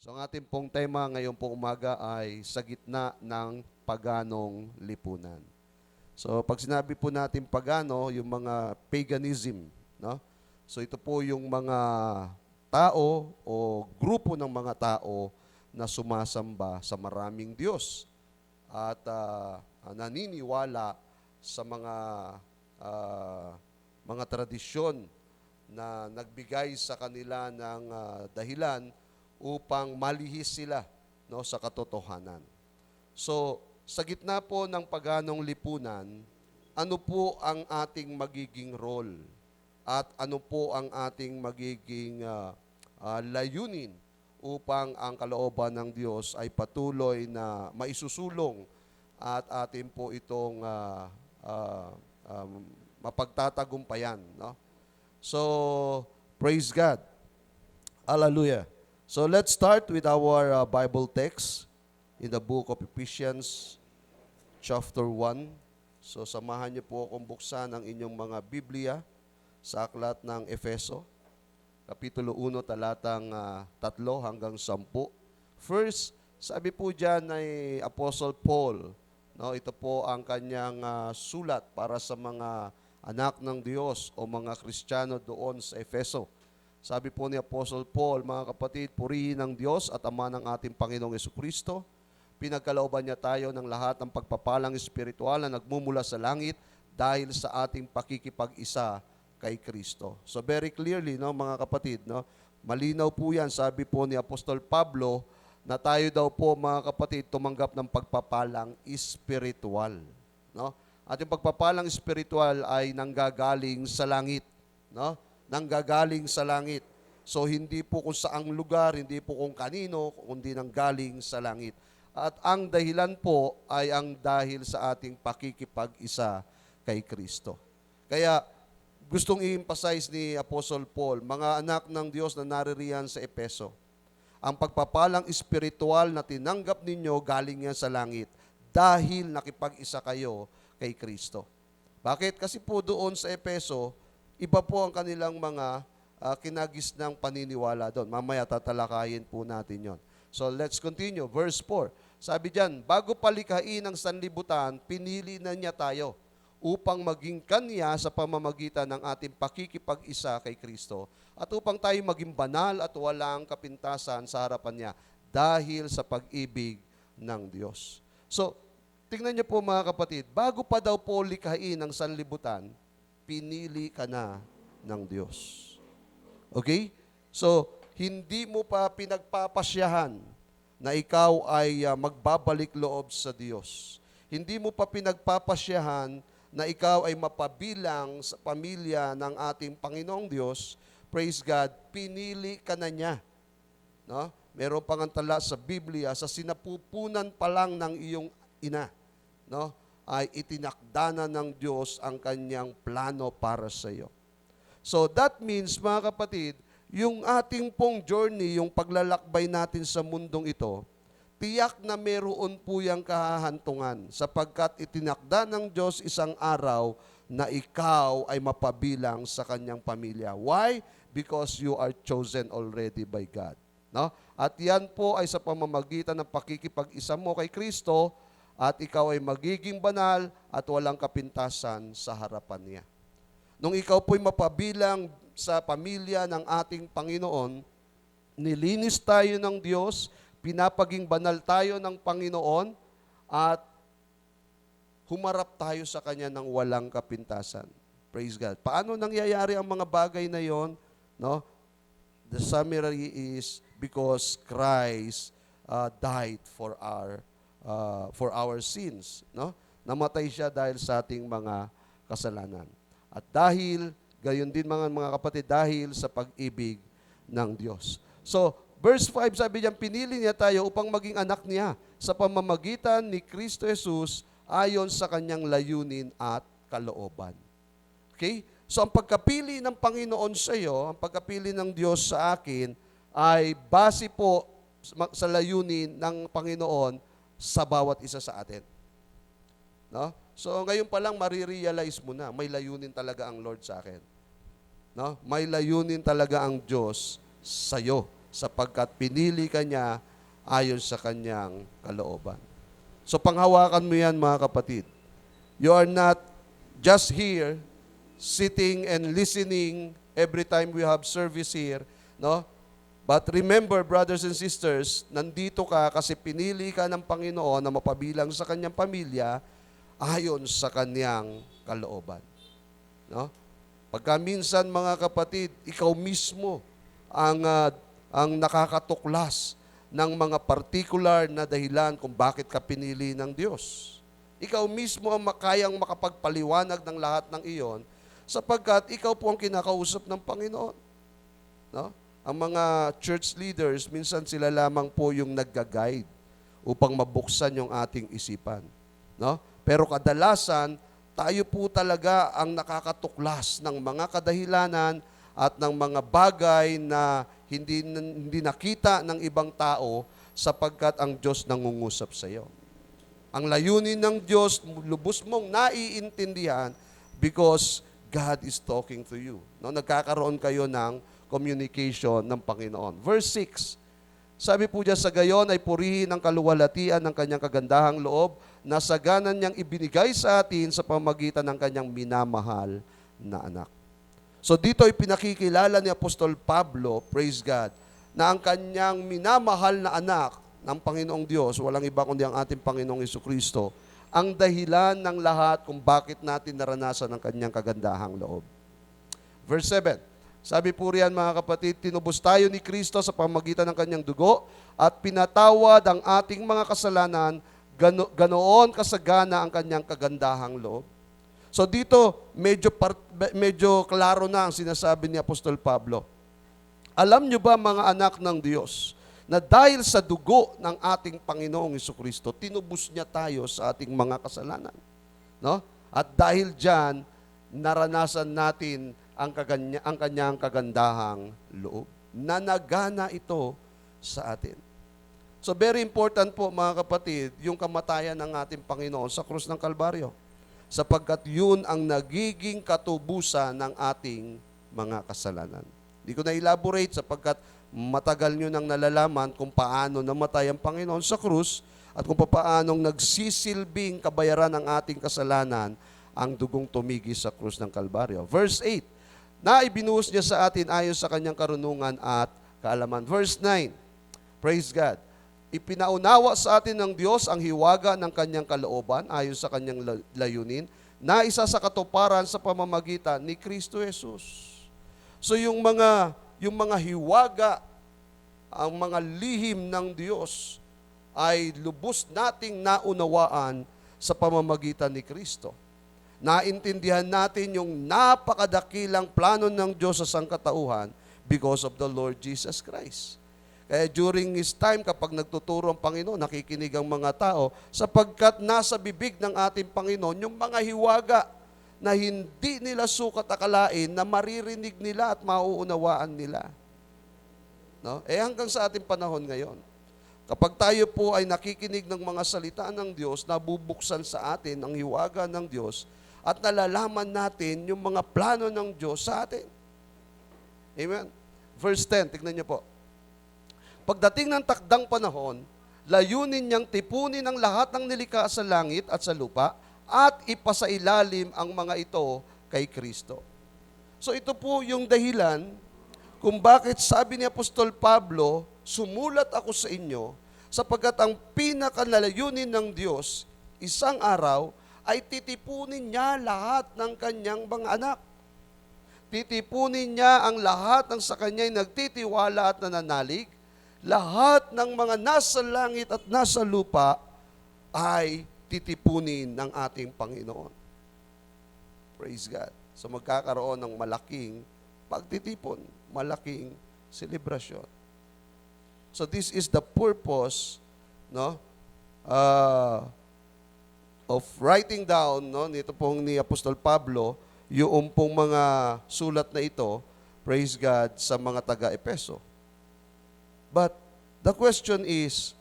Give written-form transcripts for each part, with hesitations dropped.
So ang ating pong tema ngayon pong umaga ay sa gitna ng paganong lipunan. So pag sinabi po natin pagano, yung mga paganism, no? So ito po yung mga tao o grupo ng mga tao na sumasamba sa maraming Diyos at naniniwala sa mga tradisyon na nagbigay sa kanila ng dahilan upang malihis sila, no, sa katotohanan. So, sa gitna po ng paganong lipunan, ano po ang ating magiging role? At ano po ang ating magiging layunin upang ang kalooban ng Diyos ay patuloy na maisusulong at atin po itong mapagtatagumpayan, no? So, praise God. Hallelujah. So let's start with our Bible text in the book of Ephesians chapter 1. So samahan niyo po akong buksan ang inyong mga Biblia sa aklat ng Efeso, Kapitulo 1, talatang 3 hanggang 10. First, sabi po dyan ay Apostle Paul, no, ito po ang kanyang sulat para sa mga anak ng Diyos o mga Kristiyano doon sa Efeso. Sabi po ni Apostle Paul, mga kapatid, purihin ng Diyos at Ama ng ating Panginoong Jesucristo. Pinagkalooban niya tayo ng lahat ng pagpapalang espiritual na nagmumula sa langit dahil sa ating pakikipag-isa kay Kristo. So very clearly, no, mga kapatid, no, malinaw po yan, sabi po ni Apostol Pablo, na tayo daw po, mga kapatid, tumanggap ng pagpapalang espiritual. No? At yung pagpapalang espiritual ay nanggagaling sa langit. No? Nanggagaling sa langit. So hindi po kung saang lugar, hindi po kung kanino, kundi nanggaling sa langit. At ang dahilan po ay ang dahil sa ating pakikipag-isa kay Kristo. Kaya gustong i-emphasize ni Apostle Paul, mga anak ng Diyos na naririyan sa Efeso, ang pagpapalang espiritual na tinanggap ninyo galing yan sa langit dahil nakipag-isa kayo kay Kristo. Bakit? Kasi po doon sa Efeso, iba po ang kanilang mga kinagisnang paniniwala doon. Mamaya tatalakayin po natin yon. So let's continue. Verse 4. Sabi diyan, bago palikhain ang sanlibutan, pinili na niya tayo upang maging kanya sa pamamagitan ng ating pakikipag-isa kay Kristo at upang tayo maging banal at walang kapintasan sa harapan niya dahil sa pag-ibig ng Diyos. So, tingnan niyo po mga kapatid, bago pa daw po likhain ang sanlibutan, pinili ka na ng Diyos. Okay? So, hindi mo pa pinagpapasyahan na ikaw ay magbabalik loob sa Diyos. Hindi mo pa pinagpapasyahan na ikaw ay mapabilang sa pamilya ng ating Panginoong Diyos. Praise God, pinili ka na niya. No? Meron pang tala sa Biblia, sa sinapupunan pa lang ng iyong ina, no, ay itinakda na ng Diyos ang kanyang plano para sa iyo. So that means, mga kapatid, yung ating pong journey, yung paglalakbay natin sa mundong ito, tiyak na meron po yung kahahantungan sapagkat itinakda ng Diyos isang araw na ikaw ay mapabilang sa kanyang pamilya. Why? Because you are chosen already by God. No? At yan po ay sa pamamagitan ng pakikipag-isa mo kay Kristo at ikaw ay magiging banal at walang kapintasan sa harapan niya. Nung ikaw po'y mapabilang sa pamilya ng ating Panginoon, nilinis tayo ng Diyos, pinapaging banal tayo ng Panginoon, at humarap tayo sa Kanya ng walang kapintasan. Praise God. Paano nangyayari ang mga bagay na yon? No? The summary is because Christ died for our sins. No? Namatay siya dahil sa ating mga kasalanan. At dahil, gayon din mga kapatid, dahil sa pag-ibig ng Diyos. So, verse 5, sabi niya, pinili niya tayo upang maging anak niya sa pamamagitan ni Kristo Jesus ayon sa kanyang layunin at kalooban. Okay? So, ang pagkapili ng Panginoon sa iyo, ang pagkapili ng Diyos sa akin, ay base po sa layunin ng Panginoon sa bawat isa sa atin. No? So, ngayon pa lang marirealize mo na, may layunin talaga ang Lord sa akin. No? May layunin talaga ang Diyos sa'yo. sapagkat pinili ka niya ayon sa kanyang kalooban. So panghawakan mo yan mga kapatid. You are not just here, sitting and listening every time we have service here, no? But remember, brothers and sisters, nandito ka kasi pinili ka ng Panginoon na mapabilang sa kanyang pamilya ayon sa kanyang kalooban. No? Pagka minsan mga kapatid, ikaw mismo ang nakakatuklas ng mga particular na dahilan kung bakit ka pinili ng Diyos. Ikaw mismo ang makayang makapagpaliwanag ng lahat ng iyon sapagkat ikaw po ang kinakausap ng Panginoon. No? Ang mga church leaders, minsan sila lamang po yung nagga-guide upang mabuksan yung ating isipan. No? Pero kadalasan, tayo po talaga ang nakakatuklas ng mga kadahilanan at ng mga bagay na hindi nakita ng ibang tao sapagkat ang Diyos nangungusap sa iyo. Ang layunin ng Diyos, lubos mong naiintindihan because God is talking to you. No? Nagkakaroon kayo ng communication ng Panginoon. Verse 6, sabi po diyan, sa gayon ay purihin ang kaluwalhatian ng kanyang kagandahang loob na saganan niyang ibinigay sa atin sa pamamagitan ng kanyang minamahal na anak. So dito ay pinakikilala ni Apostol Pablo, praise God, na ang kanyang minamahal na anak ng Panginoong Diyos, walang iba kundi ang ating Panginoong Jesucristo, ang dahilan ng lahat kung bakit natin naranasan ang kanyang kagandahang loob. Verse 7, sabi po riyan mga kapatid, tinubos tayo ni Kristo sa pamamagitan ng kanyang dugo at pinatawad ang ating mga kasalanan, ganoon kasagana ang kanyang kagandahang loob. So dito, medyo klaro na ang sinasabi ni Apostol Pablo. Alam nyo ba mga anak ng Diyos, na dahil sa dugo ng ating Panginoong Jesucristo, tinubos niya tayo sa ating mga kasalanan. No? At dahil dyan, naranasan natin ang kanyang kagandahang loob. Nanagana ito sa atin. So very important po mga kapatid, yung kamatayan ng ating Panginoon sa krus ng Kalbaryo. Sapagkat yun ang nagiging katubusan ng ating mga kasalanan. Hindi ko na elaborate sapagkat matagal nyo nang nalalaman kung paano namatay ang Panginoon sa krus at kung paanong nagsisilbing kabayaran ng ating kasalanan ang dugong tumigi sa krus ng Kalbaryo. Verse 8, na ibinuhos niya sa atin ayon sa kanyang karunungan at kaalaman. Verse 9, praise God. Ipinaunawa sa atin ng Diyos ang hiwaga ng kanyang kalooban ayon sa kanyang layunin na isa sa katuparan sa pamamagitan ni Kristo Jesus. So yung mga hiwaga, ang mga lihim ng Diyos ay lubos nating naunawaan sa pamamagitan ni Kristo. Naintindihan natin yung napakadakilang plano ng Diyos sa sangkatauhan because of the Lord Jesus Christ. Kaya during His time, kapag nagtuturo ang Panginoon, nakikinig ang mga tao, sapagkat nasa bibig ng ating Panginoon yung mga hiwaga na hindi nila sukat akalain na maririnig nila at mauunawaan nila. No? Hanggang sa ating panahon ngayon, kapag tayo po ay nakikinig ng mga salita ng Diyos, nabubuksan sa atin ang hiwaga ng Diyos at nalalaman natin yung mga plano ng Diyos sa atin. Amen? Verse 10, tignan niyo po. Pagdating ng takdang panahon, layunin niyang tipunin ang lahat ng nilikha sa langit at sa lupa at ipasailalim ang mga ito kay Kristo. So ito po yung dahilan kung bakit sabi ni Apostol Pablo, sumulat ako sa inyo sapagkat ang pinakalayunin ng Diyos isang araw ay titipunin niya lahat ng kanyang mga anak. Titipunin niya ang lahat ng sa kanya'y nagtitiwala at nananalig. Lahat ng mga nasa langit at nasa lupa ay titipunin ng ating Panginoon. Praise God. So magkakaroon ng malaking pagtitipon, malaking selebrasyon. So this is the purpose, no, of writing down, no, nito pong ni Apostol Pablo, yung pong mga sulat na ito, praise God, sa mga taga-Epeso. But the question is,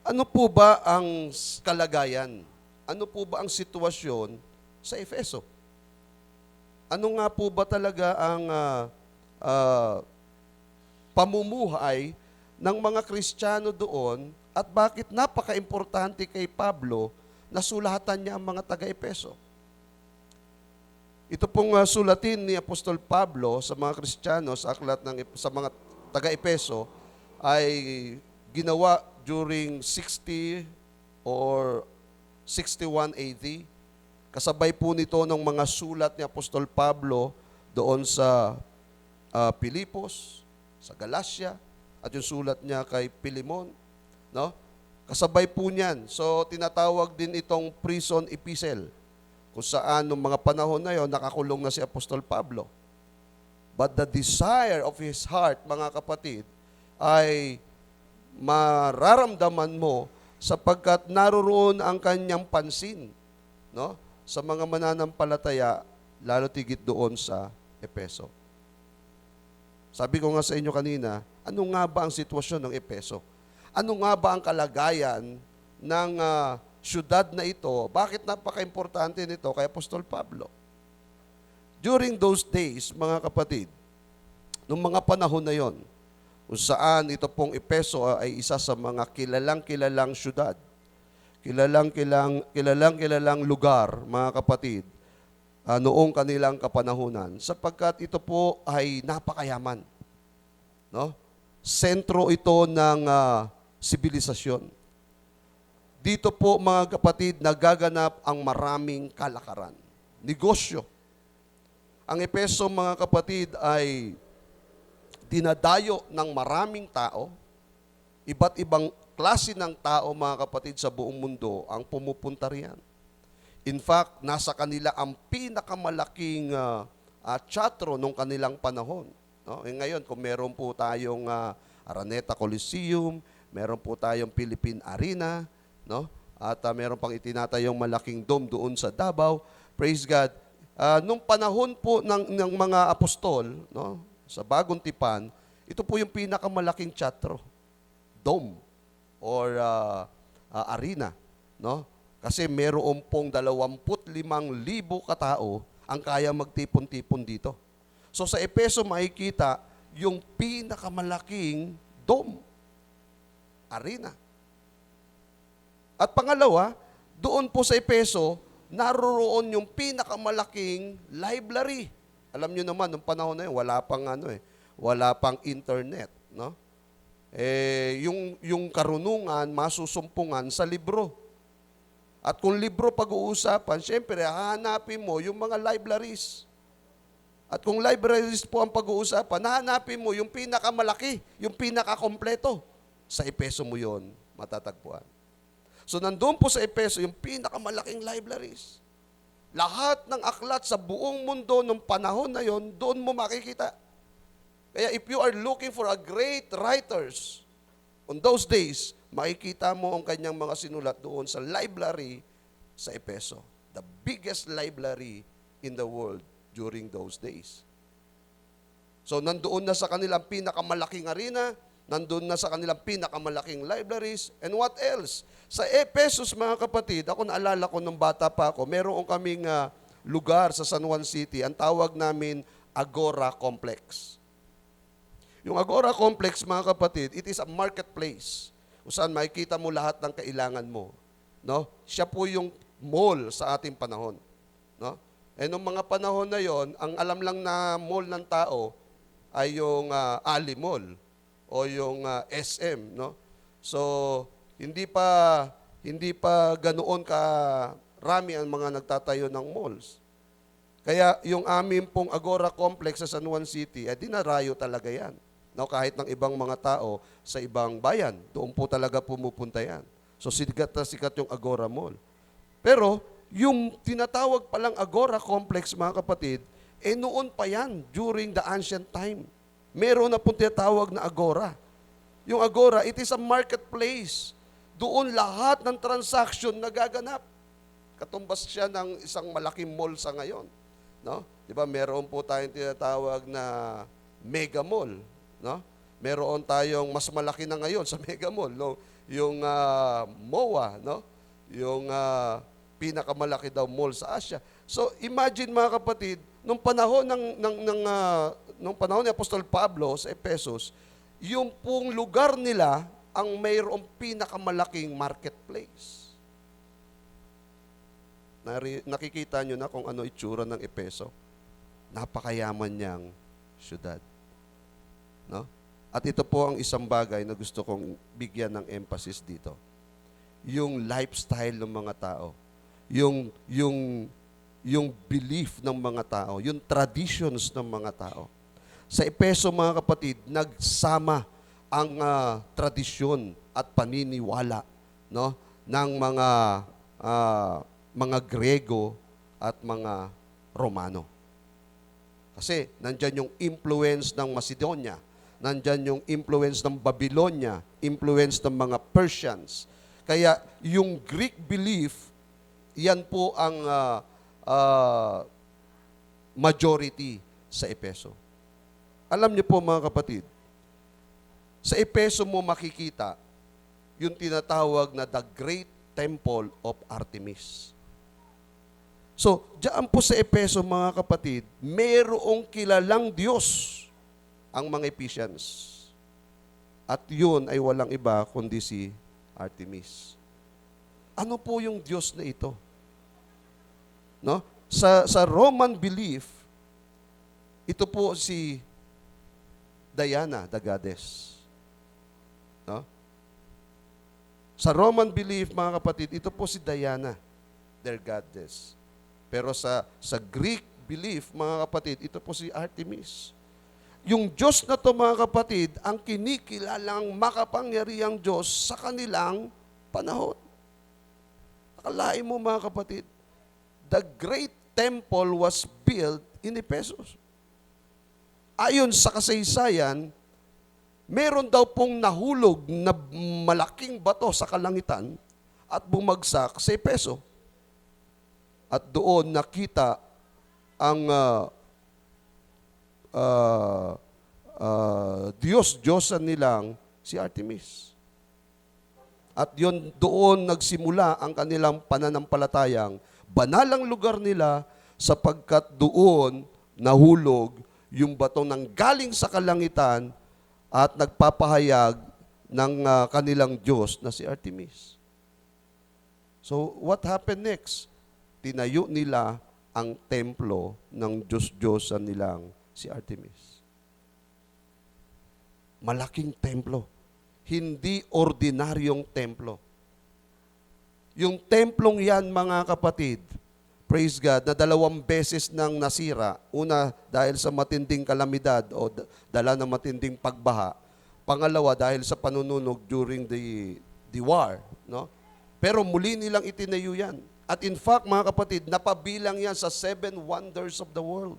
ano po ba ang kalagayan? Ano po ba ang sitwasyon sa Efeso? Ano nga po ba talaga ang pamumuhay ng mga Kristiyano doon at bakit napaka-importante kay Pablo na sulatan niya ang mga taga-Epeso. Ito pong sulatin ni Apostol Pablo sa mga Kristiyano sa mga taga-Epeso ay ginawa during 60 or 61 AD. Kasabay po nito ng mga sulat ni Apostol Pablo doon sa Pilipos, sa Galacia, at yung sulat niya kay Pilemon, no? Kasabay po niyan. So, tinatawag din itong prison epistle, kung saan noong mga panahon na yon nakakulong na si Apostol Pablo. But the desire of his heart, mga kapatid, ay mararamdaman mo sapagkat naroroon ang kanyang pansin, no? Sa mga mananampalataya, lalo tigit doon sa Epeso. Sabi ko nga sa inyo kanina, ano nga ba ang sitwasyon ng Epeso? Ano nga ba ang kalagayan ng syudad na ito? Bakit napaka-importante nito kay Apostol Pablo? During those days, mga kapatid, noong mga panahon na yon, kung saan ito pong Epeso ay isa sa mga kilalang-kilalang syudad, kilalang lugar, mga kapatid, noong kanilang kapanahunan, sapagkat ito po ay napakayaman. No? Sentro ito ng sibilisasyon. Dito po, mga kapatid, nagaganap ang maraming kalakaran. Negosyo. Ang Epeso, mga kapatid, ay dinadayo ng maraming tao, iba't ibang klase ng tao, mga kapatid, sa buong mundo ang pumupunta riyan. In fact, nasa kanila ang pinakamalaking teatro nung kanilang panahon. No? Ngayon, kung meron po tayong Araneta Coliseum, meron po tayong Philippine Arena, no? At meron pang itinatayong malaking dome doon sa Davao. Praise God. Nung panahon po ng mga apostol, no? Sa Bagong Tipan, ito po yung pinakamalaking teatro, dome or arena, no? Kasi meron pong 25,000 katao ang kaya magtipon-tipon dito. So sa Epeso makikita yung pinakamalaking dome, arena. At pangalawa, doon po sa Epeso, naroroon yung pinakamalaking library. Alam nyo naman, nung panahon na yun, wala pang internet, no? Yung karunungan, masusumpungan sa libro. At kung libro pag-uusapan, syempre, hahanapin mo yung mga libraries. At kung libraries po ang pag-uusapan, hahanapin mo yung pinakamalaki, yung pinakakompleto. Sa Epeso mo yon matatagpuan. So, nandun po sa Epeso yung pinakamalaking libraries. Lahat ng aklat sa buong mundo ng panahon na yon, doon mo makikita. Kaya if you are looking for a great writers on those days, makikita mo ang kanyang mga sinulat doon sa library sa Epeso. The biggest library in the world during those days. So, nandoon na sa kanilang pinakamalaking arena, nandoon na sa kanilang pinakamalaking libraries, and what else? Sa Ephesus, mga kapatid, ako naalala ko nung bata pa ako, meron kaming lugar sa San Juan City, ang tawag namin Agora Complex. Yung Agora Complex, mga kapatid, it is a marketplace kung saan makikita mo lahat ng kailangan mo. No? Siya po yung mall sa ating panahon. No? Nung mga panahon na yon, ang alam lang na mall ng tao ay yung Ali Mall o yung SM. No? So, hindi pa ganoon karami ang mga nagtatayo ng malls. Kaya yung amin pong Agora Complex sa San Juan City, dinarayo talaga yan. No, kahit ng ibang mga tao sa ibang bayan, doon po talaga pumupunta yan. So sikat na sikat yung Agora Mall. Pero yung tinatawag palang Agora Complex, mga kapatid, noon pa yan, during the ancient time. Meron na pong tinatawag na Agora. Yung Agora, it is a marketplace. Doon lahat ng transaction nagaganap. Katumbas siya ng isang malaking mall sa ngayon. No? Di ba, meron po tayong tinatawag na Mega Mall. No? Meron tayong mas malaki na ngayon sa Mega Mall, no? Yung MOA, no? Yung pinakamalaki daw mall sa Asia. So imagine, mga kapatid, nung panahon nung panahon ni Apostol Pablo sa Ephesus, yung pong lugar nila ang mayroong pinakamalaking marketplace. Nakikita nyo na kung ano itsura ng Efeso. Napakayaman niyang syudad. No? At ito po ang isang bagay na gusto kong bigyan ng emphasis dito. Yung lifestyle ng mga tao. Yung belief ng mga tao. Yung traditions ng mga tao. Sa Efeso, mga kapatid, nagsama ang tradisyon at paniniwala, no, ng mga Grego at mga Romano. Kasi nandyan yung influence ng Macedonia, nandyan yung influence ng Babylonia, influence ng mga Persians. Kaya yung Greek belief, yan po ang majority sa Efeso. Alam niyo po, mga kapatid, sa Efeso mo makikita yung tinatawag na the Great Temple of Artemis. So, diyan po sa Efeso, mga kapatid, mayroong kilalang Diyos ang mga Ephesians. At yun ay walang iba kundi si Artemis. Ano po yung Diyos na ito? No? Sa Roman belief, ito po si Diana, the goddess. No? Sa Roman belief, mga kapatid, ito po si Diana, their goddess. Pero sa Greek belief, mga kapatid, ito po si Artemis. Yung Diyos na to, mga kapatid, ang kinikilalang makapangyarihang Diyos sa kanilang panahon. Akalain mo, mga kapatid, the great temple was built in Ephesus. Ayon sa kasaysayan, meron daw pong nahulog na malaking bato sa kalangitan at bumagsak sa Efeso. At doon nakita ang Diyos-Diyosan nilang si Artemis. At yun, doon nagsimula ang kanilang pananampalatayang banalang lugar nila sapagkat doon nahulog yung bato ng galing sa kalangitan at nagpapahayag ng kanilang Diyos na si Artemis. So, what happened next? Tinayo nila ang templo ng Diyos-Diyosan nilang si Artemis. Malaking templo. Hindi ordinaryong templo. Yung templong yan, mga kapatid, praise God, na 2 beses nang nasira. Una, dahil sa matinding kalamidad o dala ng matinding pagbaha. Pangalawa, dahil sa panununog during the war. No? Pero muli nilang itinayo yan. At in fact, mga kapatid, napabilang yan sa 7 wonders of the world.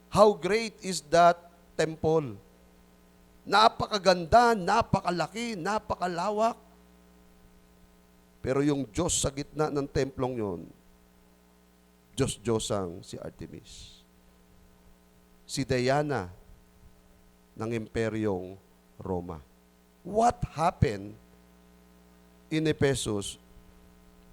How great is that temple? Napakaganda, napakalaki, napakalawak. Pero yung Diyos sa gitna ng templong yon, Diyos-Diyosang si Artemis. Si Diana ng Imperyong Roma. What happened in Ephesus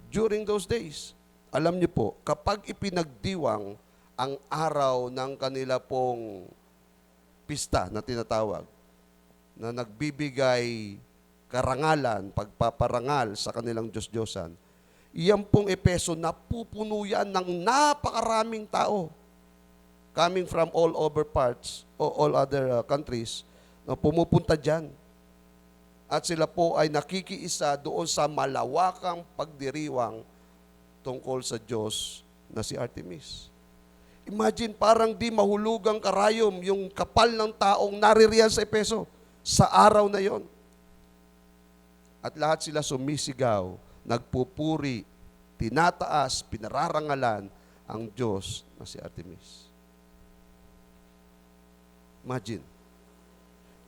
during those days? Alam niyo po, kapag ipinagdiwang ang araw ng kanila pong pista na tinatawag, na nagbibigay karangalan, pagpaparangal sa kanilang Diyos-Diyosan, iyan pong Efeso napupuno yan ng napakaraming tao coming from all over parts o all other countries na pumupunta dyan. At sila po ay nakikiisa doon sa malawakang pagdiriwang tungkol sa Diyos na si Artemis. Imagine, parang di mahulugang karayom yung kapal ng taong naririyan sa Efeso sa araw na yon. At lahat sila sumisigaw, nagpupuri, tinataas, pinararangalan ang Diyos na si Artemis. Imagine,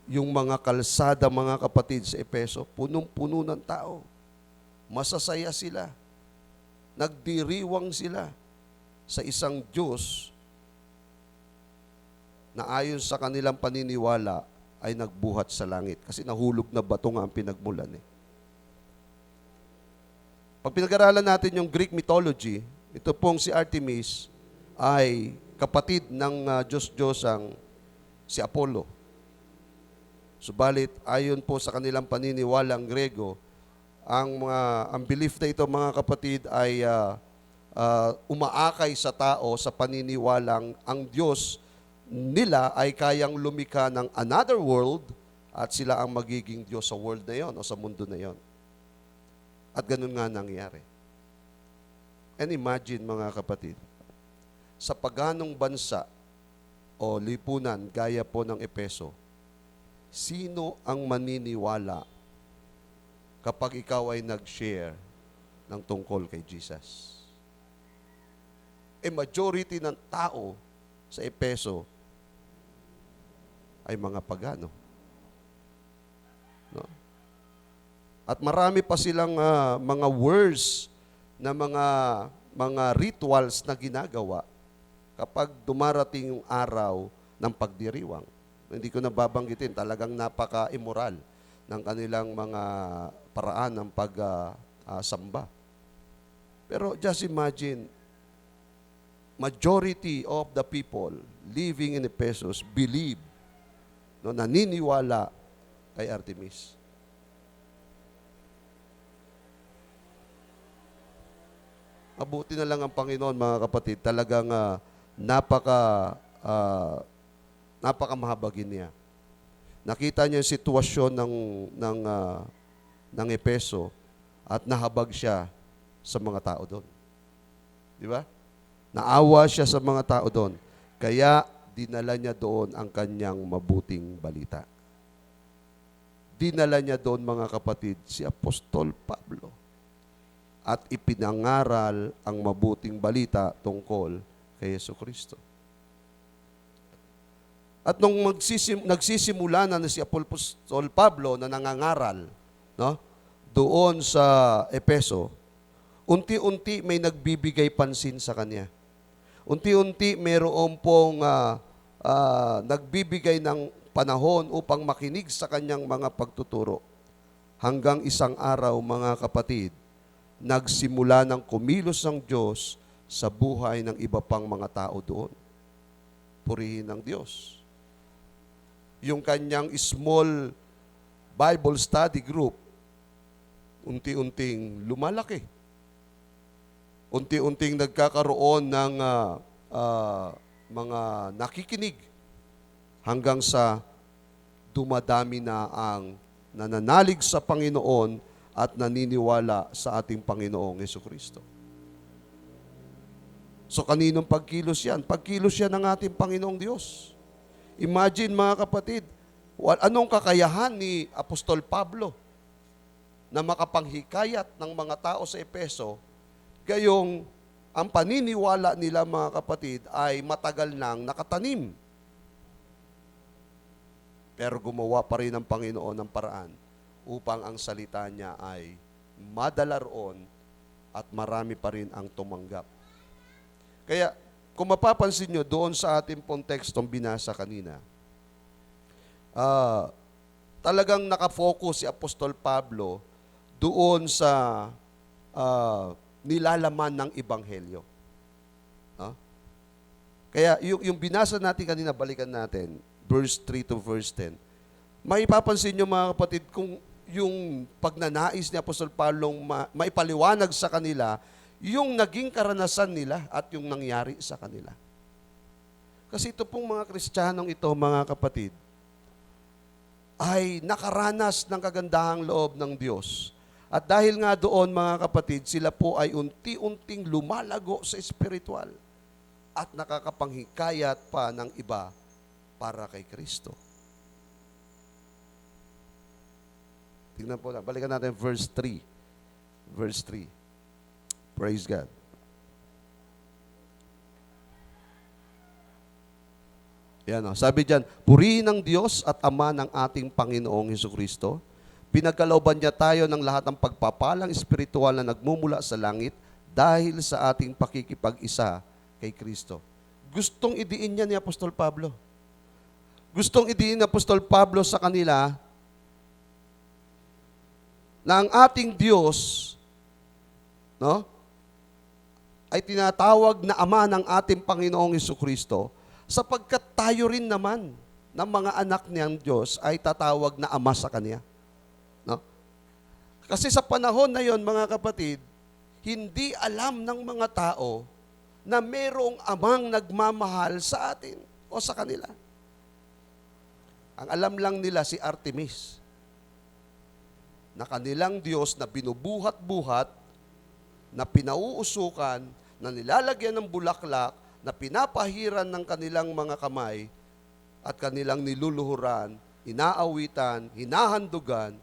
yung mga kalsada, mga kapatid, sa Efeso, punong-puno ng tao. Masasaya sila. Nagdiriwang sila sa isang Diyos na ayon sa kanilang paniniwala ay nagbuhat sa langit. Kasi nahulog na bato nga ang pinagmulan. Pag pinag-aralan natin yung Greek mythology, ito pong si Artemis ay kapatid ng Diyos-Diyosang si Apollo. Subalit, ayon po sa kanilang paniniwalang Grego, ang belief na ito, mga kapatid, ay umaakay sa tao sa paniniwalang ang Diyos nila ay kayang lumikha ng another world at sila ang magiging Diyos sa world na yon o sa mundo na yon. At ganun nga nangyari. And imagine, mga kapatid, sa paganong bansa o lipunan gaya po ng Epeso, sino ang maniniwala kapag ikaw ay nag-share ng tungkol kay Jesus? Majority ng tao sa Epeso ay mga pagano. No? At marami pa silang mga words na mga rituals na ginagawa kapag dumarating yung araw ng pagdiriwang. Hindi ko nababanggitin, talagang napaka-immoral ng kanilang mga paraan ng pagsamba. Pero just imagine, majority of the people living in Ephesus believe, naniniwala kay Artemis. Mabuti na lang ang Panginoon, mga kapatid, talagang napakamahabagin niya. Nakita niya yung sitwasyon ng Epeso at nahabag siya sa mga tao doon. Di ba? Naawa siya sa mga tao doon. Kaya dinala niya doon ang kanyang mabuting balita. Dinala niya doon, mga kapatid, si Apostol Pablo. At ipinangaral ang mabuting balita tungkol kay Jesucristo. At nung nagsisimula na si Apostol Pablo na nangangaral, doon sa Epeso, unti-unti may nagbibigay pansin sa kanya. Unti-unti mayroon pong nagbibigay ng panahon upang makinig sa kanyang mga pagtuturo. Hanggang isang araw, mga kapatid, nagsimula ng kumilos ang Diyos sa buhay ng iba pang mga tao doon. Purihin ng Diyos. Yung kanyang small Bible study group, unti-unting lumalaki. Unti-unting nagkakaroon ng mga nakikinig hanggang sa dumadami na ang nananalig sa Panginoon at naniniwala sa ating Panginoong Jesucristo. So kaninong pagkilos yan? Pagkilos yan ng ating Panginoong Diyos. Imagine, mga kapatid, anong kakayahan ni Apostol Pablo na makapanghikayat ng mga tao sa Epeso, gayong ang paniniwala nila, mga kapatid, ay matagal nang nakatanim. Pero gumawa pa rin ang Panginoon ng paraan upang ang salita niya ay madala roon at marami pa rin ang tumanggap. Kaya, kung mapapansin nyo doon sa ating pong tekstong binasa kanina, talagang nakafocus si Apostol Pablo doon sa nilalaman ng Ebanghelyo. Kaya yung binasa natin kanina, balikan natin, verse 3 to verse 10. Maipapansin nyo, mga kapatid, kung yung pagnanais ni Apostol Pablo maipaliwanag sa kanila yung naging karanasan nila at yung nangyari sa kanila. Kasi ito pong mga Kristiyanong ito, mga kapatid, ay nakaranas ng kagandahang loob ng Diyos. At dahil nga doon, mga kapatid, sila po ay unti-unting lumalago sa espiritual at nakakapanghikayat pa ng iba para kay Kristo. Tingnan po na. Balikan natin verse 3. Verse 3. Praise God. Yan o. Sabi diyan, purihin ng Diyos at Ama ng ating Panginoong Jesucristo. Pinagkalooban niya tayo ng lahat ng pagpapalang espiritual na nagmumula sa langit dahil sa ating pakikipag-isa kay Kristo. Gustong idiin niya ni Apostol Pablo. Gustong idiin ni Apostol Pablo sa kanila na ang ating Diyos, ay tinatawag na Ama ng ating Panginoong Jesucristo sapagkat tayo rin naman ng mga anak niyang Diyos ay tatawag na ama sa kanya. No? Kasi sa panahon na yon, mga kapatid, hindi alam ng mga tao na mayroong amang nagmamahal sa atin o sa kanila. Ang alam lang nila si Artemis, na kanilang Diyos na binubuhat-buhat, na pinauusukan, na nilalagyan ng bulaklak, na pinapahiran ng kanilang mga kamay, at kanilang niluluhuran, inaawitan, hinahandugan,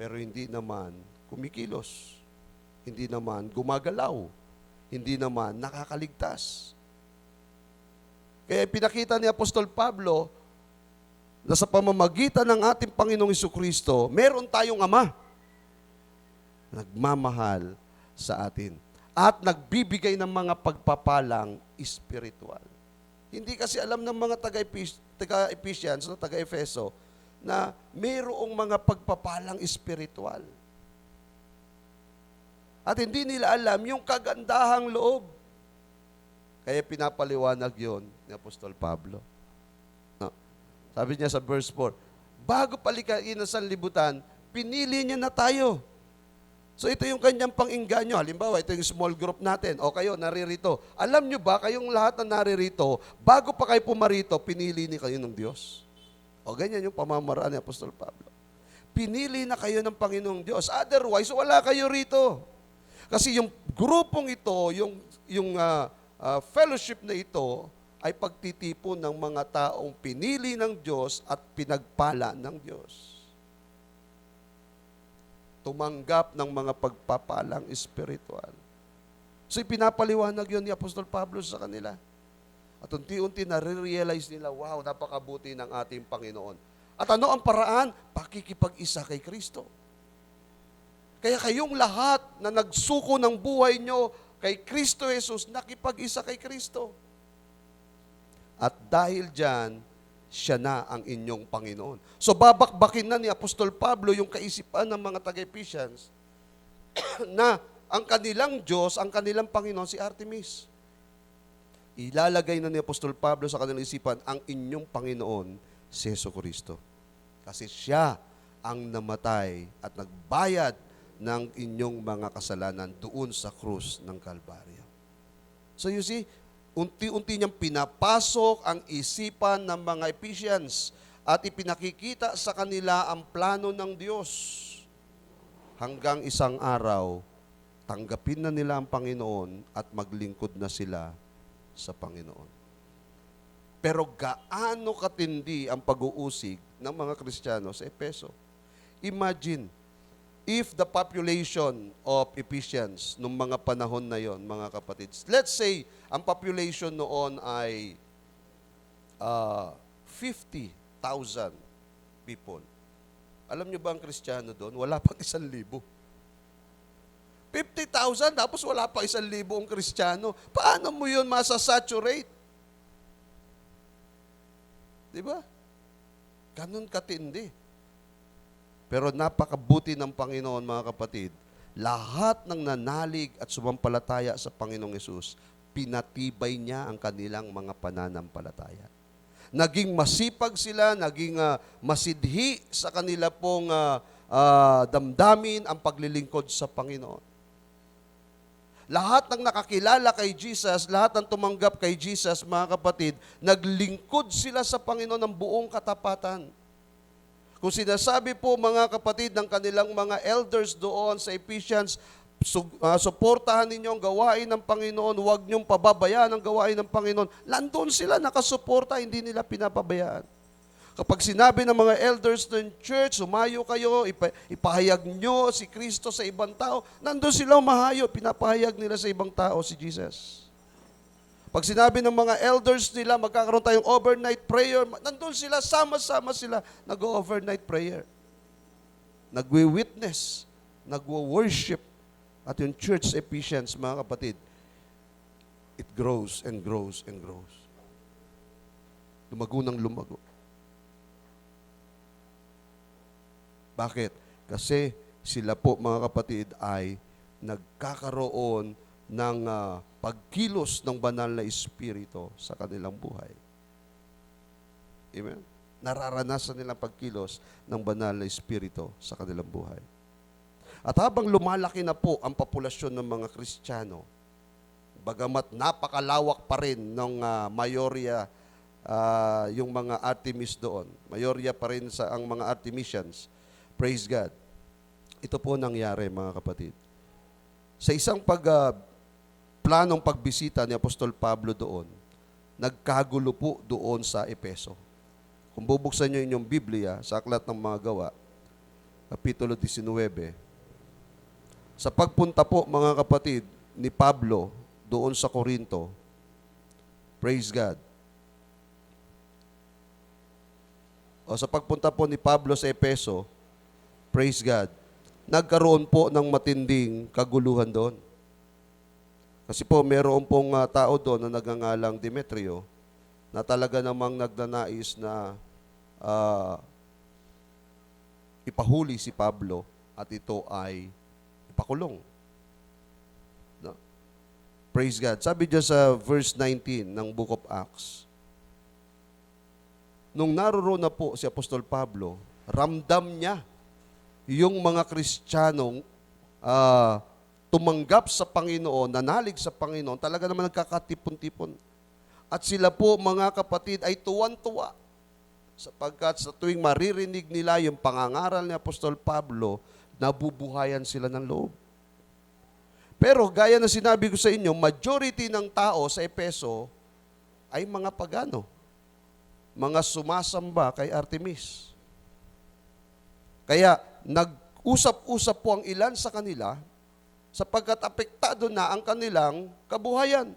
pero hindi naman kumikilos, hindi naman gumagalaw, hindi naman nakakaligtas. Kaya pinakita ni Apostol Pablo na sa pamamagitan ng ating Panginoong Jesucristo, meron tayong Ama nagmamahal sa atin at nagbibigay ng mga pagpapalang espiritual. Hindi kasi alam ng mga taga-Ephesians, taga-Efeso, na mayroong mga pagpapalang espiritual. At hindi nila alam yung kagandahang loob. Kaya pinapaliwanag yon ni Apostol Pablo. No? Sabi niya sa verse 4, bago palikain ang sanlibutan, pinili niya na tayo. So ito yung kanyang pang-ingganyo. Halimbawa, ito yung small group natin. O kayo, naririto. Alam nyo ba, kayong lahat na naririto, bago pa kayo pumarito, pinili ni kayo ng Diyos. O ganyan yung pamamaraan ni Apostol Pablo. Pinili na kayo ng Panginoong Diyos. Otherwise, wala kayo rito. Kasi yung grupong ito, yung fellowship na ito, ay pagtitipon ng mga taong pinili ng Diyos at pinagpala ng Diyos. Tumanggap ng mga pagpapalang espiritual. So pinapaliwanag yun ni Apostol Pablo sa kanila. At unti-unti na-realize nila, wow, napakabuti ng ating Panginoon. At ano ang paraan? Pakikipag-isa kay Kristo. Kaya kayong lahat na nagsuko ng buhay nyo kay Kristo Jesus, nakipag-isa kay Kristo. At dahil dyan, siya na ang inyong Panginoon. So babakbakin na ni Apostol Pablo yung kaisipan ng mga taga-Ephesians na ang kanilang Diyos, ang kanilang Panginoon si Artemis. Ilalagay na ni Apostol Pablo sa kanilang isipan ang inyong Panginoon si Jesucristo. Kasi siya ang namatay at nagbayad ng inyong mga kasalanan doon sa krus ng Kalbaryo. So you see, unti-unti niyang pinapasok ang isipan ng mga Ephesians at ipinakikita sa kanila ang plano ng Diyos. Hanggang isang araw, tanggapin na nila ang Panginoon at maglingkod na sila sa Panginoon. Pero gaano katindi ang pag-uusig ng mga Kristiyano sa Efeso? Imagine, if the population of Ephesians nung mga panahon na yon, mga kapatids, let's say, ang population noon ay 50,000 people. Alam nyo ba ang Kristiyano doon? Wala pang 1,000. 50,000, tapos wala pa 1,000 ang Kristiyano. Paano mo yun masasaturate? Di ba? Ganun katindi. Pero napakabuti ng Panginoon, mga kapatid. Lahat ng nanalig at sumampalataya sa Panginoong Yesus, pinatibay niya ang kanilang mga pananampalataya. Naging masipag sila, naging masidhi sa kanila pong damdamin ang paglilingkod sa Panginoon. Lahat ng nakakilala kay Jesus, lahat ng tumanggap kay Jesus, mga kapatid, naglingkod sila sa Panginoon ng buong katapatan. Kung sinasabi po, mga kapatid, ng kanilang mga elders doon sa Ephesians, suportahan ninyo ang gawain ng Panginoon, huwag niyong pababayaan ang gawain ng Panginoon. Nandun sila, nakasuporta, hindi nila pinapabayaan. Kapag sinabi ng mga elders ng church, sumayo kayo, ipahayag nyo si Kristo sa ibang tao, nandun sila umahayo, pinapahayag nila sa ibang tao si Jesus. Pag sinabi ng mga elders nila, magkakaroon tayong overnight prayer, nandun sila, sama-sama sila, nag-overnight prayer. Nagwi-witness, nagwo-worship. At yung church Ephesians, mga kapatid, it grows and grows and grows. Lumago ng lumago. Bakit? Kasi sila po, mga kapatid, ay nagkakaroon ng pagkilos ng banal na espiritu sa kanilang buhay. Amen? nararanasan nilang pagkilos ng banal na Espiritu sa kanilang buhay. At habang lumalaki na po ang populasyon ng mga Kristiyano, bagamat napakalawak pa rin ng mayorya, yung mga Artemis doon, mayorya pa rin ang mga Artemisians, praise God. Ito po nangyari, mga kapatid. Sa isang planong pagbisita ni Apostol Pablo doon, nagkagulo po doon sa Epeso. Kung bubuksan nyo inyong Biblia sa Aklat ng Mga Gawa, Kapitulo 19, sa pagpunta po, mga kapatid, ni Pablo doon sa Corinto, praise God. O sa pagpunta po ni Pablo sa Epeso, praise God, nagkaroon po ng matinding kaguluhan doon. Kasi po, meron pong tao doon na nagangalang Demetrio na talaga namang nagnanais na ipahuli si Pablo at ito ay ipakulong. No? Praise God. Sabi diyan sa verse 19 ng Book of Acts, nung naroroon na po si Apostol Pablo, ramdam niya yung mga Kristiyanong tumanggap sa Panginoon, nanalig sa Panginoon, talaga naman nagkakatipon-tipon. At sila po, mga kapatid, ay tuwan-tuwa. Sapagkat sa tuwing maririnig nila yung pangangaral ni Apostol Pablo, nabubuhayan sila ng loob. Pero gaya na sinabi ko sa inyo, majority ng tao sa Epeso ay mga pagano. Mga sumasamba kay Artemis. Kaya nag-usap-usap po ang ilan sa kanila sapagkat apektado na ang kanilang kabuhayan.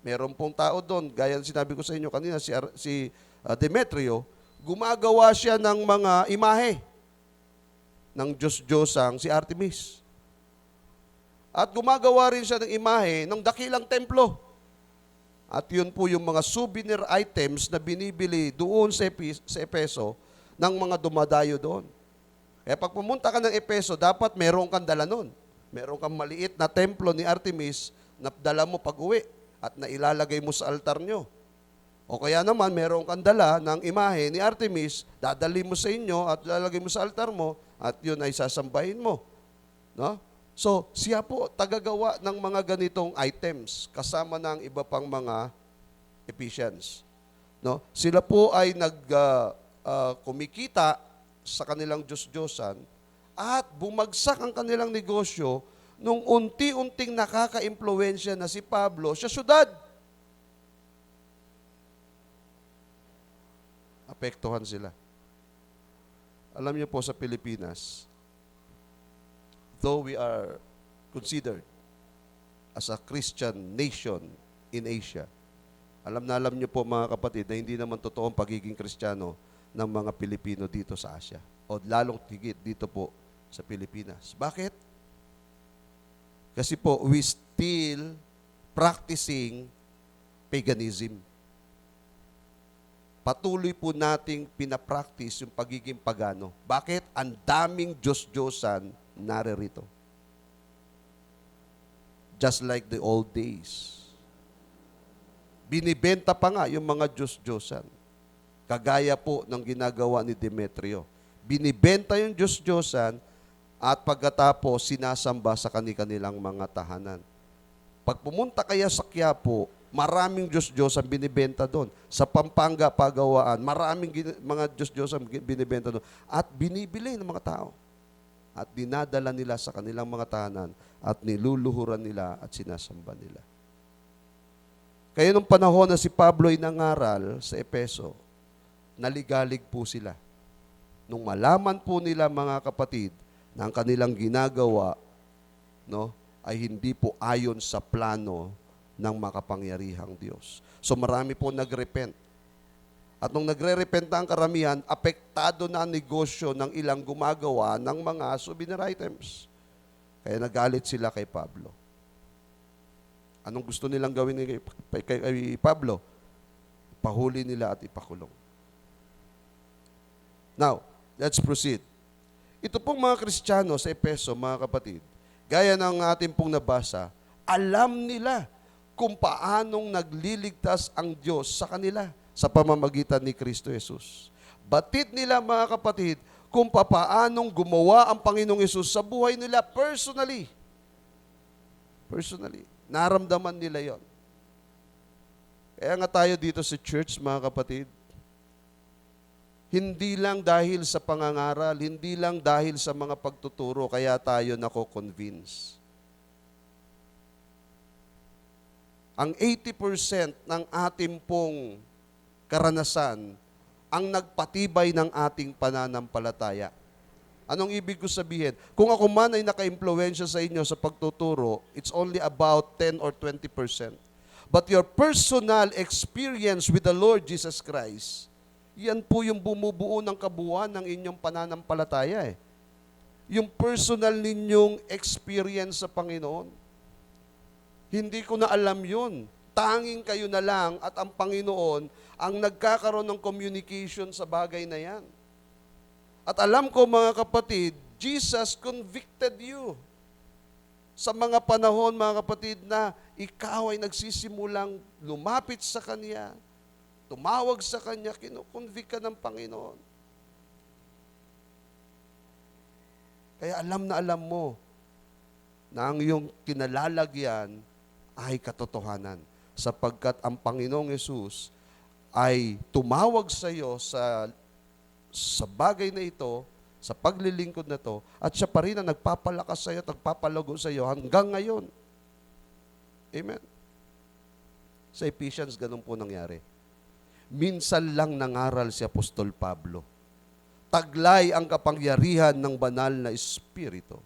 Meron pong tao doon, gaya na sinabi ko sa inyo kanina, si Demetrio, gumagawa siya ng mga imahe ng Diyos-Diyosang si Artemis. At gumagawa rin siya ng imahe ng dakilang templo. At yun po yung mga souvenir items na binibili doon sa Epeso ng mga dumadayo doon. Kaya pag pumunta ka ng Epeso, dapat meron kang dala nun. Meron kang maliit na templo ni Artemis na dala mo pag-uwi at nailalagay mo sa altar nyo. O kaya naman, meron kang dala ng imahe ni Artemis, dadali mo sa inyo at lalagay mo sa altar mo at yun ay sasambahin mo. No? So, siya po tagagawa ng mga ganitong items kasama ng iba pang mga Ephesians. No? Sila po ay kumikita sa kanilang Diyos-Diyosan at bumagsak ang kanilang negosyo nung unti-unting nakaka-impluwensya na si Pablo sa syudad. Apektuhan sila. Alam niyo po sa Pilipinas, though we are considered as a Christian nation in Asia, alam niyo po, mga kapatid, na hindi naman totoong pagiging Kristiyano ng mga Pilipino dito sa Asia. O lalong tigit dito po sa Pilipinas. Bakit? Kasi po, we still practicing paganism. Patuloy po nating pinapractice yung pagiging pagano. Bakit? Ang daming Diyos-Diyosan naririto. Just like the old days. Binibenta pa nga yung mga Diyos-Diyosan. Kagaya po ng ginagawa ni Demetrio. Binibenta yung Diyos-Diyosan at pagkatapos sinasamba sa kanilang mga tahanan. Pag pumunta kaya sa Quiapo, maraming Diyos-Diyos ang binibenta doon. Sa Pampanga, Pagawaan, maraming mga Diyos-Diyos ang binibenta doon. At binibili ng mga tao. At dinadala nila sa kanilang mga tahanan at niluluhuran nila at sinasamba nila. Kaya nung panahon na si Pablo ay nangaral sa Epeso, naligalig po sila. Nung malaman po nila, mga kapatid, na ang kanilang ginagawa, no, ay hindi po ayon sa plano ng makapangyarihang Diyos. So marami po nagrepent. At nung nagre-repent na ang karamihan, apektado na ang negosyo ng ilang gumagawa ng mga souvenir items. Kaya nagalit sila kay Pablo. Anong gusto nilang gawin kay Pablo? Pahuli nila at ipakulong. Now, let's proceed. Ito pong mga Kristiyano sa Epeso, mga kapatid, gaya ng ating pong nabasa, alam nila kung paanong nagliligtas ang Diyos sa kanila sa pamamagitan ni Kristo Jesus. Batid nila, mga kapatid, kung papaanong gumawa ang Panginoong Hesus sa buhay nila personally. Personally. Naramdaman nila yon. Kaya nga tayo dito sa church, mga kapatid, hindi lang dahil sa pangangaral, hindi lang dahil sa mga pagtuturo, kaya tayo nako-convince. Ang 80% ng ating pong karanasan ang nagpatibay ng ating pananampalataya. Anong ibig ko sabihin? Kung ako man ay naka-impluwensya sa inyo sa pagtuturo, it's only about 10 or 20%. But your personal experience with the Lord Jesus Christ, yan po yung bumubuo ng kabuuan ng inyong pananampalataya. Yung personal ninyong experience sa Panginoon. Hindi ko na alam yun. Tanging kayo na lang at ang Panginoon ang nagkakaroon ng communication sa bagay na yan. At alam ko, mga kapatid, Jesus convicted you. Sa mga panahon, mga kapatid, na ikaw ay nagsisimulang lumapit sa Kanya, tumawag sa Kanya, kinukonvict ka ng Panginoon. Kaya alam na alam mo na ang iyong kinalalagyan ay katotohanan. Sapagkat ang Panginoong Hesus ay tumawag sa iyo sa bagay na ito, sa paglilingkod na to, at siya pa rin ang nagpapalakas sa iyo at nagpapalago sa iyo hanggang ngayon. Amen. Sa Ephesians, ganun po nangyari. Minsan lang nangaral si Apostol Pablo. Taglay ang kapangyarihan ng banal na Espiritu.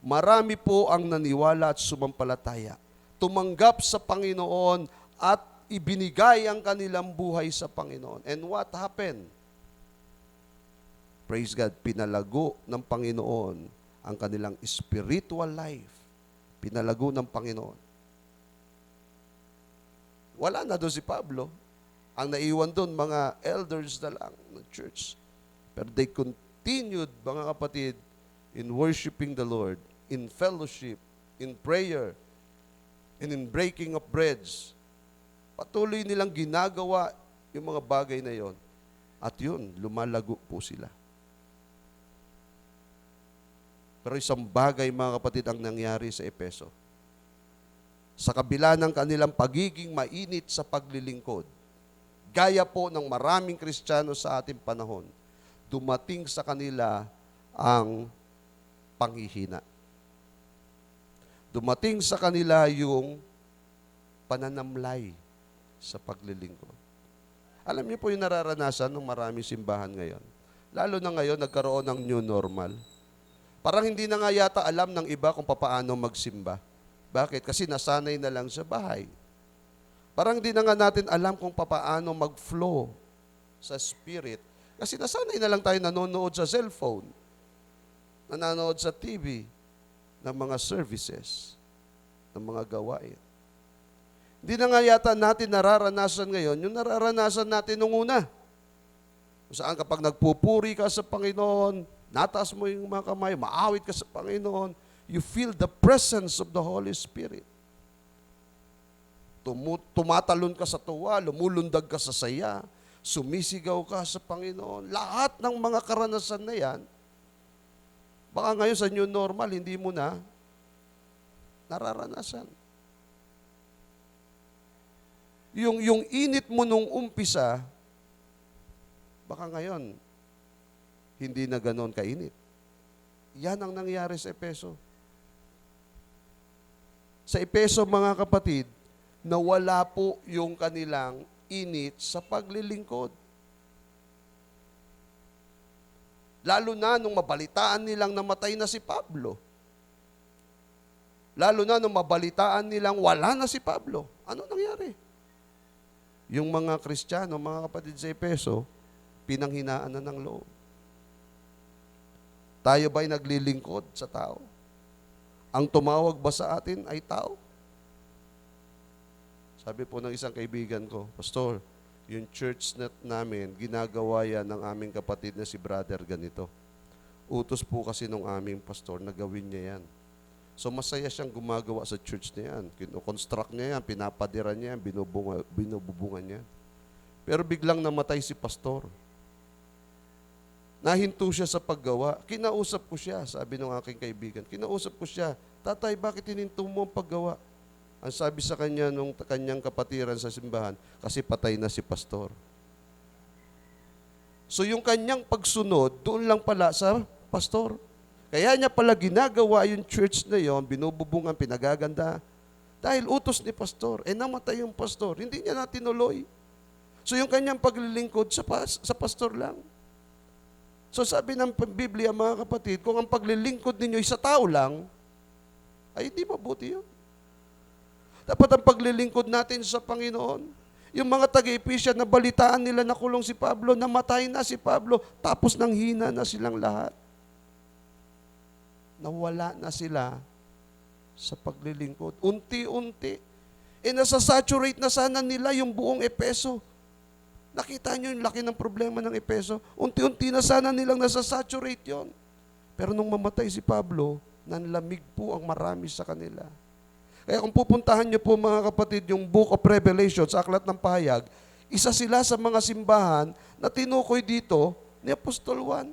Marami po ang naniwala at sumampalataya. Tumanggap sa Panginoon at ibinigay ang kanilang buhay sa Panginoon. And what happened? Praise God, pinalago ng Panginoon ang kanilang spiritual life. Pinalago ng Panginoon. Wala na doon si Pablo. Ang naiwan doon, mga elders na lang ng church. Pero they continued, mga kapatid, in worshiping the Lord, in fellowship, in prayer, and in breaking of breads. Patuloy nilang ginagawa yung mga bagay na yon. At yun, lumalago po sila. Pero isang bagay, mga kapatid, ang nangyari sa Efeso. Sa kabila ng kanilang pagiging mainit sa paglilingkod, gaya po ng maraming Kristiyano sa ating panahon, dumating sa kanila ang panghihina. Dumating sa kanila yung pananamlay sa paglilingkod. Alam niyo po yung nararanasan ng maraming simbahan ngayon. Lalo na ngayon, nagkaroon ng new normal. Parang hindi na nga yata alam ng iba kung paano magsimba. Bakit? Kasi nasanay na lang sa bahay. Parang hindi na nga natin alam kung paano mag-flow sa spirit. Kasi nasanay na lang tayo nanonood sa cellphone, nanonood sa TV, ng mga services, ng mga gawain. Hindi na nga yata natin nararanasan ngayon yung nararanasan natin nung una. Kung saan kapag nagpupuri ka sa Panginoon, nataas mo yung mga kamay, maawit ka sa Panginoon, you feel the presence of the Holy Spirit. Tumatalon ka sa tuwa, lumulundag ka sa saya, sumisigaw ka sa Panginoon. Lahat ng mga karanasan na yan, baka ngayon sa new normal, hindi mo na nararanasan. Yung init mo nung umpisa, baka ngayon, hindi na ganon kainit. Yan ang nangyari sa Efeso. Sa Efeso, mga kapatid, nawala po yung kanilang init sa paglilingkod. Lalo na nung mabalitaan nilang namatay na si Pablo. Lalo na nung mabalitaan nilang wala na si Pablo. Ano nangyari? Yung mga Kristiyano, mga kapatid sa Efeso, pinanghinaan na ng loob. Tayo ba'y naglilingkod sa tao? Ang tumawag ba sa atin ay tao? Sabi po ng isang kaibigan ko, Pastor, yung church net namin, ginagawa yan ng aming kapatid na si brother ganito. Utos po kasi ng aming pastor na gawin niya yan. So masaya siyang gumagawa sa church niya yan. Kino-construct niya yan, pinapadiran niya yan, binubungan niya. Pero biglang namatay si pastor. Nahinto siya sa paggawa. Kinausap ko siya, sabi ng aking kaibigan. Kinausap ko siya, Tatay, bakit hininto mo ang paggawa? Ang sabi sa kanya nung kanyang kapatiran sa simbahan, kasi patay na si pastor. So yung kanyang pagsunod, doon lang pala sa pastor. Kaya niya pala ginagawa yung church na yon, binububungan, pinagaganda. Dahil utos ni pastor, namatay yung pastor, hindi niya na tinuloy. So yung kanyang paglilingkod sa pastor lang. So sabi ng Biblia, mga kapatid, kung ang paglilingkod ninyo sa tao lang, ay hindi mabuti yun. Dapat ang paglilingkod natin sa Panginoon. Yung mga taga-Epesia na balitaan nila na kulong si Pablo, namatay na si Pablo, tapos nang hina na silang lahat. Nawala na sila sa paglilingkod. Unti-unti. Nasasaturate na sana nila yung buong Epeso. Nakita nyo yung laki ng problema ng Epeso? Unti-unti na sana nilang nasasaturate yon. Pero nung mamatay si Pablo, nanlamig po ang marami sa kanila. Kaya kung pupuntahan nyo po mga kapatid yung Book of Revelation sa Aklat ng Pahayag, isa sila sa mga simbahan na tinukoy dito ni Apostol Juan.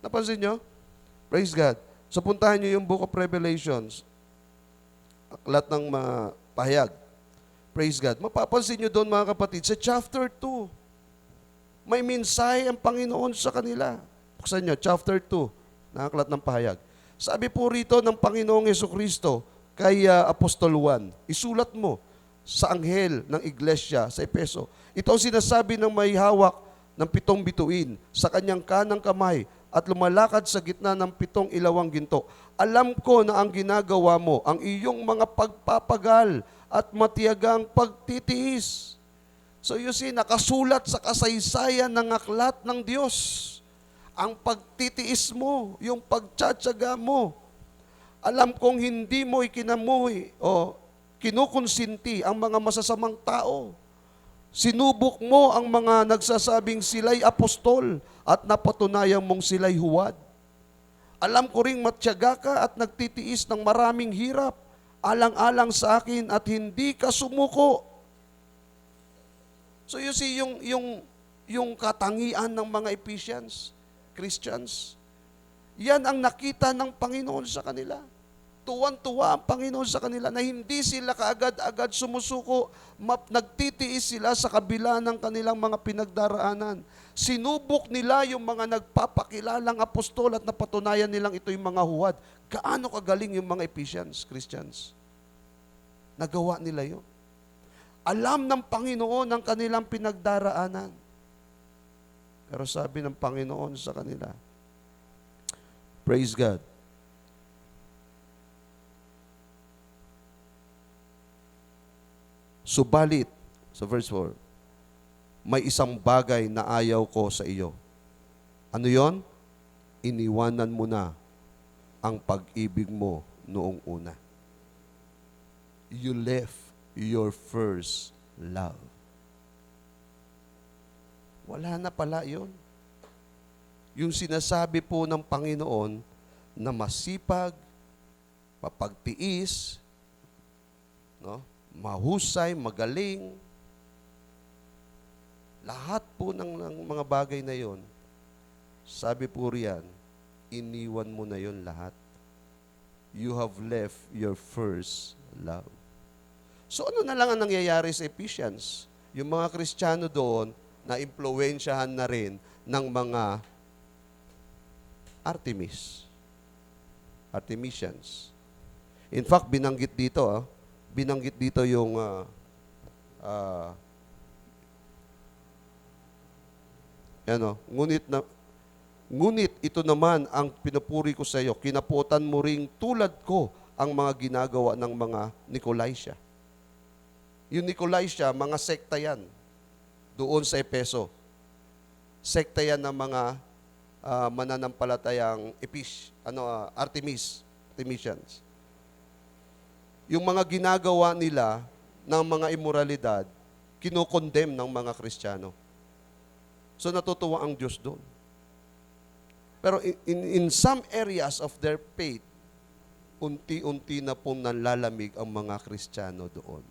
Napansin nyo? Praise God. So puntahan nyo yung Book of Revelations, Aklat ng Pahayag. Praise God. Mapapansin nyo doon mga kapatid, sa chapter 2, may mensahe ang Panginoon sa kanila. Buksan nyo, chapter 2, ng Aklat ng Pahayag. Sabi po rito ng Panginoong Jesucristo kay Apostol Juan, isulat mo sa anghel ng iglesia sa Epeso. Ito ang sinasabi ng may hawak ng 7 bituin sa kanyang kanang kamay at lumalakad sa gitna ng 7 ilawang ginto. Alam ko na ang ginagawa mo, ang iyong mga pagpapagal at matiyagang pagtitiis. So you see, nakasulat sa kasaysayan ng aklat ng Diyos. Ang pagtitiis mo, yung pagtsatsaga mo. Alam kong hindi mo ikinamuhi o kinukonsinti ang mga masasamang tao. Sinubok mo ang mga nagsasabing sila'y apostol at napatunayan mong sila'y huwad. Alam ko ring matyaga ka at nagtitiis ng maraming hirap, alang-alang sa akin at hindi ka sumuko. So you see, yung katangian ng mga Ephesians, Christians, yan ang nakita ng Panginoon sa kanila. Tuwan-tuwa ang Panginoon sa kanila na hindi sila kaagad-agad sumusuko, nagtitiis sila sa kabila ng kanilang mga pinagdaraanan. Sinubok nila yung mga nagpapakilalang apostol at napatunayan nilang ito yung mga huwad. Gaano kagaling yung mga Ephesians, Christians? Nagawa nila yun. Alam ng Panginoon ang kanilang pinagdaraanan. Pero sabi ng Panginoon sa kanila, praise God. Subalit, sa verse 4, may isang bagay na ayaw ko sa iyo. Ano yon? Iniwanan mo na ang pag-ibig mo noong una. You left your first love. Wala na pala yun. Yung sinasabi po ng Panginoon na masipag, mapagtiis, no? Mahusay, magaling, lahat po ng mga bagay na yon, sabi po riyan, iniwan mo na yon lahat. You have left your first love. So ano na lang ang nangyayari sa Ephesians? Yung mga Kristiyano doon, na impluwensyahan na rin ng mga Artemisians. In fact, binanggit dito yung ngunit ito naman ang pinupuri ko sa iyo, kinaputan mo ring tulad ko ang mga ginagawa ng mga Nicolaita. Yung Nicolaita, mga sekta yan doon sa Epeso. Sekta yan ng mga mananampalatayang Artemisians. Yung mga ginagawa nila ng mga immoralidad, kinokondem ng mga Kristiyano. So natutuwa ang Diyos doon. Pero in some areas of their faith, unti-unti na pong nanlalamig ang mga Kristiyano doon.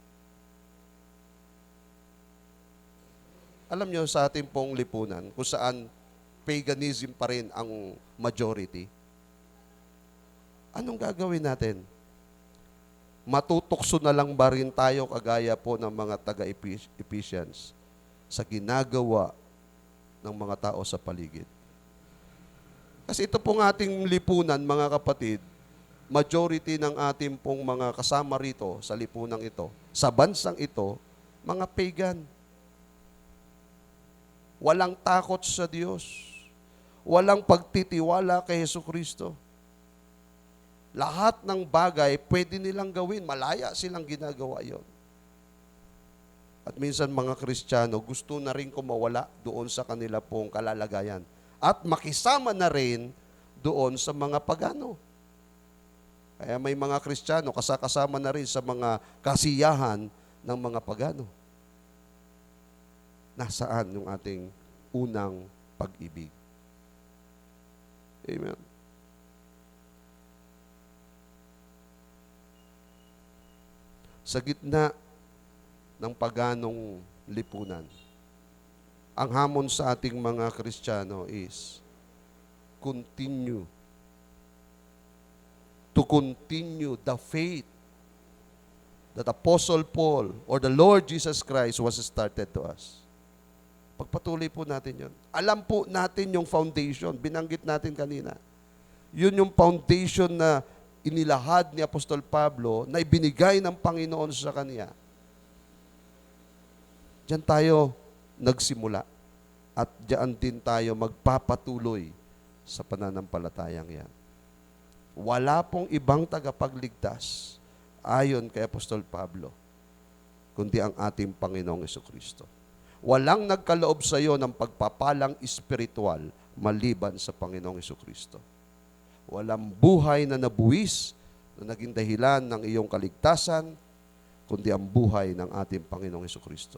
Alam nyo, sa ating pong lipunan, kung saan paganism pa rin ang majority, anong gagawin natin? Matutukso na lang ba rin tayo kagaya po ng mga taga-Ephesians sa ginagawa ng mga tao sa paligid? Kasi ito pong ating lipunan, mga kapatid, majority ng ating pong mga kasama rito sa lipunang ito, sa bansang ito, mga pagan. Walang takot sa Diyos. Walang pagtitiwala kay Jesucristo. Lahat ng bagay pwede nilang gawin. Malaya silang ginagawa yon. At minsan mga Kristiyano, gusto na rin kumawala doon sa kanila pong kalalagayan. At makisama na rin doon sa mga pagano. Kaya may mga Kristiyano kasama na rin sa mga kasiyahan ng mga pagano. Nasaan yung ating unang pag-ibig? Amen. Sa gitna ng paganong lipunan, ang hamon sa ating mga Kristiyano is to continue the faith that Apostle Paul or the Lord Jesus Christ was started to us. Pagpatuloy po natin yun. Alam po natin yung foundation. Binanggit natin kanina. Yun yung foundation na inilahad ni Apostol Pablo na ibinigay ng Panginoon sa kanya. Diyan tayo nagsimula. At diyan din tayo magpapatuloy sa pananampalatayang yan. Wala pong ibang tagapagligtas ayon kay Apostol Pablo, kundi ang ating Panginoong Jesucristo. Walang nagkaloob sa iyo ng pagpapalang espiritual maliban sa Panginoong Jesucristo. Walang buhay na nabuwis na naging dahilan ng iyong kaligtasan, kundi ang buhay ng ating Panginoong Jesucristo.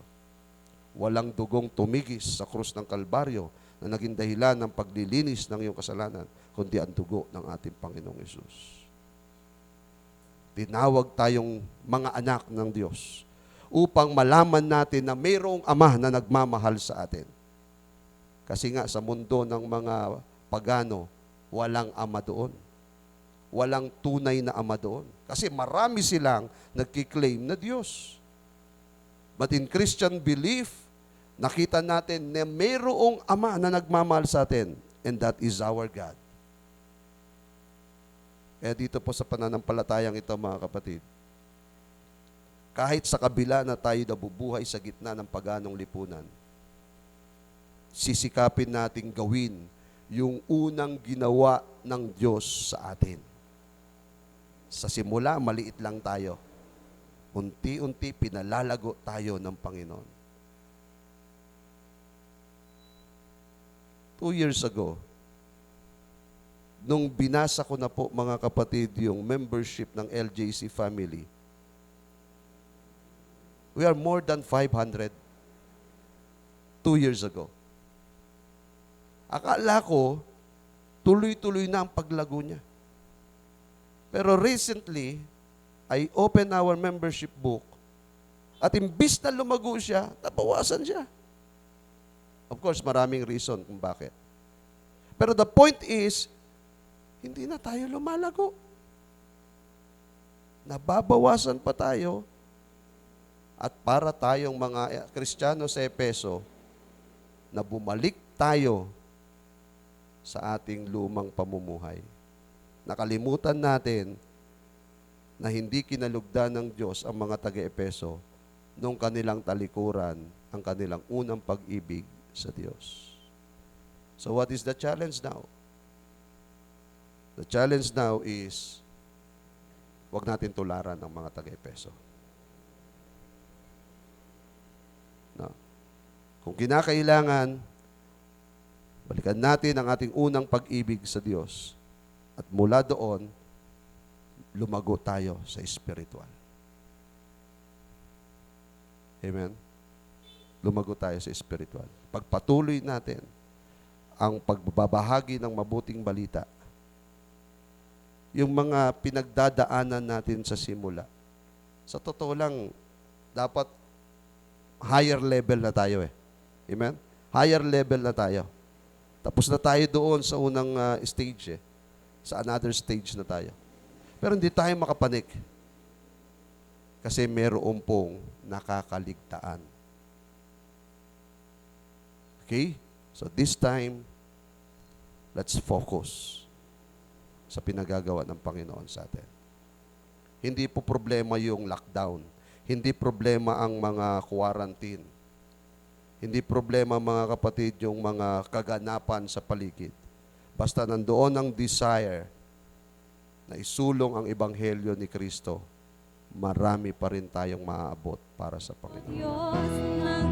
Walang dugong tumigis sa krus ng Kalbaryo na naging dahilan ng paglilinis ng iyong kasalanan, kundi ang dugo ng ating Panginoong Hesus. Tinawag tayong mga anak ng Diyos upang malaman natin na mayroong Ama na nagmamahal sa atin. Kasi nga sa mundo ng mga pagano, walang Ama doon. Walang tunay na Ama doon. Kasi marami silang nagkiklaim na Diyos. But in Christian belief, nakita natin na mayroong Ama na nagmamahal sa atin, and that is our God. Kaya dito po sa pananampalatayang ito, mga kapatid, kahit sa kabila na tayo nabubuhay sa gitna ng paganong lipunan, sisikapin nating gawin yung unang ginawa ng Diyos sa atin. Sa simula, maliit lang tayo. Unti-unti pinalalago tayo ng Panginoon. 2 years ago, nung binasa ko na po, mga kapatid, yung membership ng LJC family, we are more than 500 2 years ago. Akala ko, tuloy-tuloy na ang paglago niya. Pero recently, I opened our membership book at imbis na lumago siya, nabawasan siya. Of course, maraming reason kung bakit. Pero the point is, hindi na tayo lumalago. Nababawasan pa tayo. At para tayong mga Kristiyano sa Efeso, na bumalik tayo sa ating lumang pamumuhay. Nakalimutan natin na hindi kinalugdan ng Diyos ang mga taga-Efeso nung kanilang talikuran ang kanilang unang pag-ibig sa Diyos. So what is the challenge now? The challenge now is, huwag natin tularan ang mga taga-Efeso. No. Kung kinakailangan, balikan natin ang ating unang pag-ibig sa Diyos. At mula doon, lumago tayo sa spiritual. Amen? Lumago tayo sa spiritual. Pagpatuloy natin ang pagbabahagi ng mabuting balita, yung mga pinagdadaanan natin sa simula. Sa totoo lang, dapat higher level na tayo eh. Amen? Higher level na tayo. Tapos na tayo doon sa unang stage eh. Sa another stage na tayo. Pero hindi tayo makapanik. Kasi meron pong nakakaligtaan. Okay? So this time, let's focus sa pinagagawa ng Panginoon sa atin. Hindi po problema yung lockdown. Hindi problema ang mga quarantine. Hindi problema, mga kapatid, yung mga kaganapan sa paligid. Basta nandoon ang desire na isulong ang ebanghelyo ni Kristo, marami pa rin tayong maaabot para sa Panginoon. Diyos ng